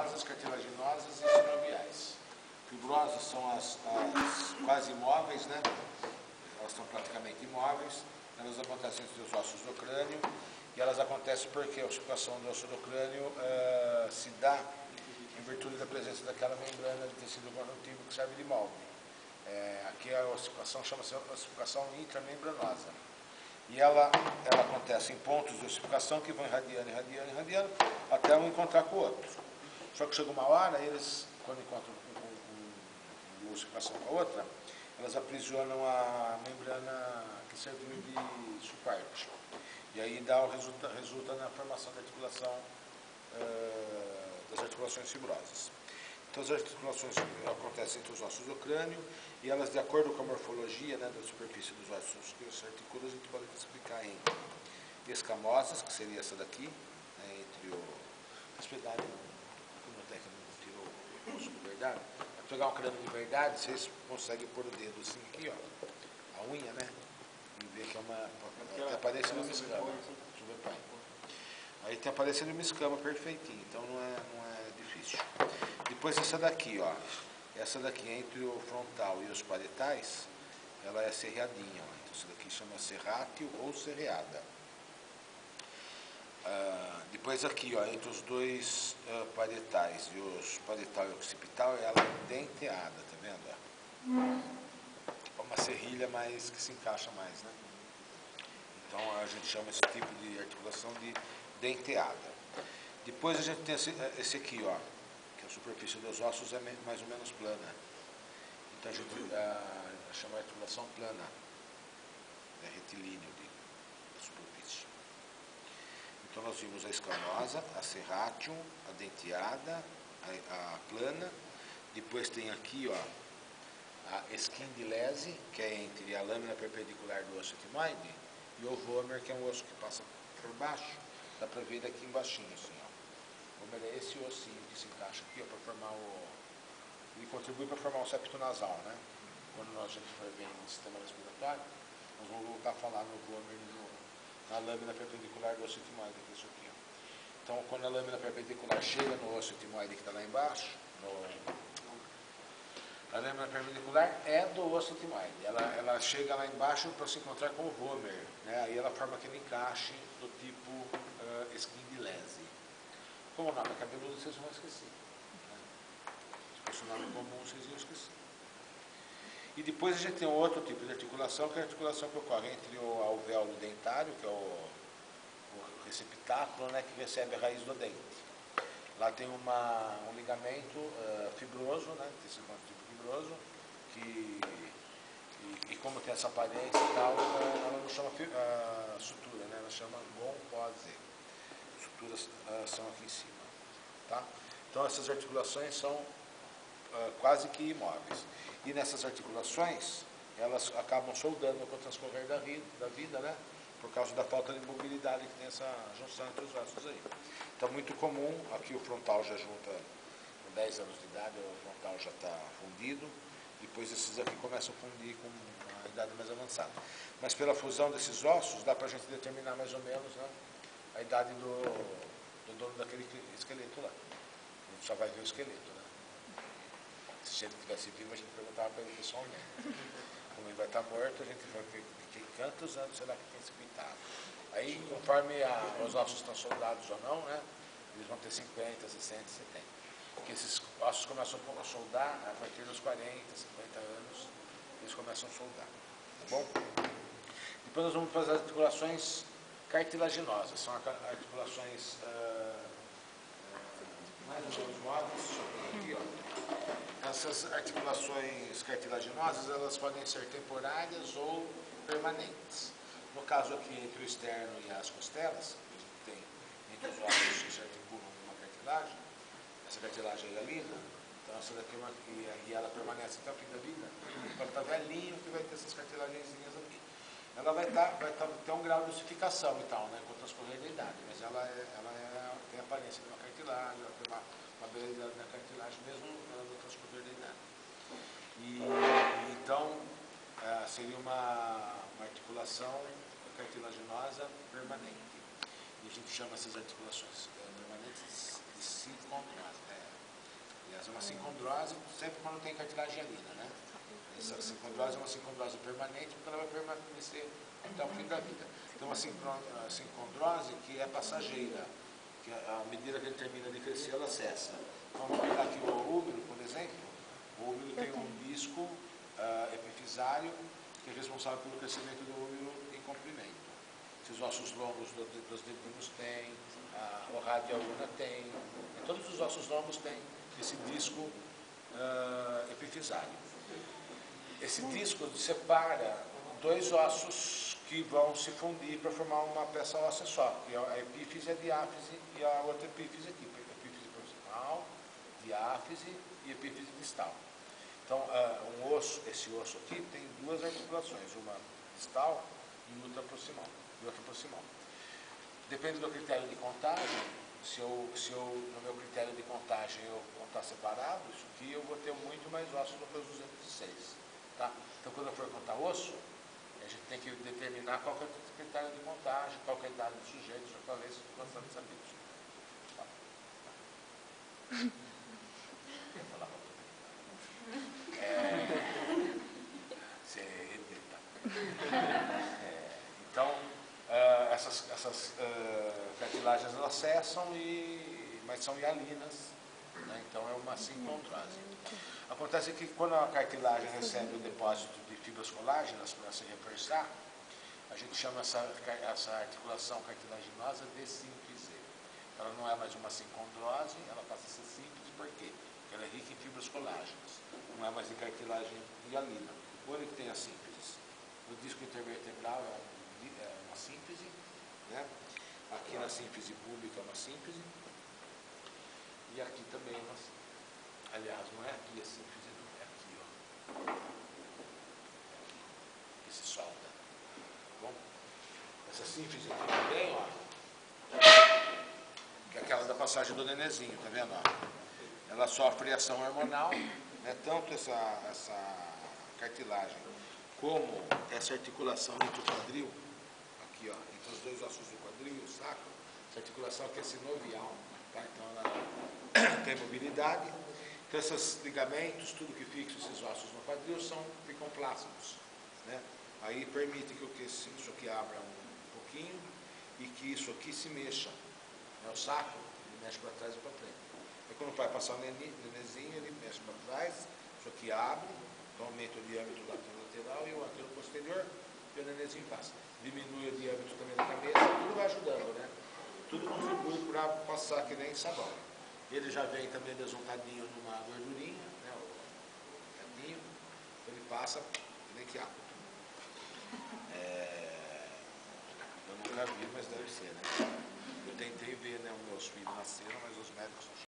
fibrosas, cartilaginosas e sinoviais. Fibrosas são as quase imóveis, né? Elas estão praticamente imóveis, elas acontecem entre os ossos do crânio, e elas acontecem porque a ossificação do osso do crânio se dá em virtude da presença daquela membrana de tecido conjuntivo que serve de molde. Aqui a ossificação chama-se ossificação intramembranosa. E ela acontece em pontos de ossificação que vão irradiando, até um encontrar com o outro. Só que chega uma hora, eles, quando encontram uma ossificação com a outra, elas aprisionam a membrana que serviu de suporte. E aí resulta na formação da articulação, das articulações fibrosas. Então as articulações acontecem entre os ossos do crânio e elas, de acordo com a morfologia, né, da superfície dos ossos que se articulam, a gente pode classificar em escamosas, que seria essa daqui, né, entre o... Mas pegar, como a técnica não tirou o osso de verdade, para pegar um crânio de verdade, vocês conseguem pôr o dedo assim aqui, ó, a unha, né, e ver que é uma... Está aparecendo uma escama. Deixa eu ver, pai. Aí está aparecendo uma escama perfeitinho, então não é difícil. Depois essa daqui, ó, essa daqui entre o frontal e os parietais, ela é serreadinha, ó. Então essa daqui chama serrátil ou serreada. Depois aqui, ó, entre os dois parietais e os parietal e occipital, ela é denteada, tá vendo? Ó? É uma serrilha mais que se encaixa mais, né? Então a gente chama esse tipo de articulação de denteada. Depois a gente tem esse aqui, ó, que a superfície dos ossos é mais ou menos plana. Então a gente chama de articulação plana, é retilíneo da superfície. Então nós vimos a escamosa, a serrátil, a denteada, a plana. Depois tem aqui, ó, a esquindilese, que é entre a lâmina perpendicular do osso etimoide, e o vômer, que é um osso que passa por baixo. Dá para ver daqui embaixinho, assim, ó. O vômer é esse ossinho que se encaixa aqui, ó, para formar ele contribui para formar o septo nasal, né? Quando a gente for ver no sistema respiratório, nós vamos voltar a falar no vômer, na lâmina perpendicular do osso etimoide, que é isso aqui, ó. Então, quando a lâmina perpendicular chega no osso etimoide que está lá embaixo, a lâmina perpendicular é do osso etimoide. Ela chega lá embaixo para se encontrar com o vômer, né? Aí ela forma aquele encaixe do tipo esquindilese. Como o nome é cabeludo, vocês vão esquecer. Né? Se fosse o nome comum, vocês iam esquecer. E depois a gente tem outro tipo de articulação, que é a articulação que ocorre entre o alvéolo dentário, que é o receptáculo, né, que recebe a raiz do dente. Lá tem um ligamento fibroso, né, tecido conjuntivo fibroso, e como tem essa aparência e tal, ela não chama sutura, né, ela chama gompose. Suturas são aqui em cima. Tá? Então essas articulações são quase que imóveis. E nessas articulações, elas acabam soldando com o transcorrer da vida, né? Por causa da falta de mobilidade que tem essa junção entre os ossos aí. Então, muito comum, aqui o frontal já junta com 10 anos de idade, o frontal já está fundido, depois esses aqui começam a fundir com uma idade mais avançada. Mas pela fusão desses ossos, dá para a gente determinar mais ou menos, né, a idade do dono daquele esqueleto lá. A gente só vai ver o esqueleto, né? Se ele tivesse vivo, a gente perguntava para ele pessoalmente. Como ele vai estar morto, a gente vai ver de quantos anos será que tem esse pintado. Aí, conforme os ossos estão soldados ou não, né, eles vão ter 50, 60, 70. Porque esses ossos começam a soldar a partir dos 40, 50 anos, eles começam a soldar. Tá bom? Depois nós vamos fazer as articulações cartilaginosas. São articulações mais ou menos móveis. Aqui, ó. Essas articulações cartilaginosas, elas podem ser temporárias ou permanentes. No caso aqui, entre o externo e as costelas, que a gente tem entre os ossos que se articulam uma cartilagem, essa cartilagem aí é lisa, então essa daqui e ela permanece até o fim da vida. Quando está velhinho, que vai ter essas cartilagenzinhas aqui. Ela vai ter um grau de ossificação e tal, né, com o transcorrer da idade, mas ela tem a aparência de uma cartilagem, ela tem uma beleza da cartilagem mesmo no transcorrer da idade. Então, seria uma articulação cartilaginosa permanente. E a gente chama essas articulações permanentes de Aliás, é uma sincondrose sempre quando tem cartilagem hialina, né? Essa sincondrose é uma sincondrose permanente, porque ela vai permanecer até o fim da vida. Então, uma sincondrose que é passageira, que à medida que ele termina de crescer, ela cessa. Então, vamos pegar aqui o úmero, por exemplo. O úmero tem um disco epifisário que é responsável pelo crescimento do úmero em comprimento. Esses ossos longos dos dedinhos têm, o rádio albuna tem, todos os ossos longos têm esse disco epifisário. Esse disco separa dois ossos que vão se fundir para formar uma peça óssea só, que é a epífise e a diáfise, e a outra epífise aqui, epífise proximal, diáfise e epífise distal. Então, esse osso aqui tem duas articulações, uma distal e outra proximal. Depende do critério de contagem. Se eu, no meu critério de contagem, eu contar separado, isso aqui eu vou ter muito mais ossos do que os 206. Tá? Então, quando eu for contar osso, a gente tem que determinar qual que é o critério de contagem, qual que é a idade do sujeito, já falei isso bastante sabido. Tá. Vou falar você irrita. Então, essas cartilagens elas cessam, mas são hialinas, né? Então é uma sincondrose. Acontece que quando a cartilagem recebe o depósito de fibras colágenas para se reforçar, a gente chama essa articulação cartilaginosa de síntese. Ela não é mais uma sincondrose, ela passa a ser síntese, por quê? Porque ela é rica em fibras colágenas, não é mais de cartilagem hialina. Onde que tem a síntese? No disco intervertebral é uma síntese, né? Aqui na sínfise pública é uma síntese, e aqui também é uma síntese. Aliás, não é aqui a síntese, não é aqui, ó. Que se solta. Bom, essa síntese aqui também, ó, que é aquela da passagem do nenezinho, tá vendo? Ó? Ela sofre ação hormonal, né? Tanto essa cartilagem como essa articulação entre o quadril, aqui, ó, entre os dois ossos do quadril e o sacro, essa articulação aqui é sinovial, tá? Então ela tem mobilidade. Então, esses ligamentos, tudo que fixa esses ossos no quadril, ficam plácidos, né? Aí permite que isso aqui abra um pouquinho e que isso aqui se mexa, né? O sacro, ele mexe para trás e para frente. Aí, quando o pai passar o nenezinho, ele mexe para trás, isso aqui abre, então aumenta o diâmetro do lateral e o antero posterior, e o nenezinho passa. Diminui o diâmetro também da cabeça, tudo vai ajudando, né? Tudo contribui para passar que nem sabão. Ele já vem também besuntadinho numa gordurinha, né, o cadinho, ele passa que nem quiabo. Eu nunca vi, mas deve ser, né? Eu tentei ver, né, os meus filhos nasceram, mas os médicos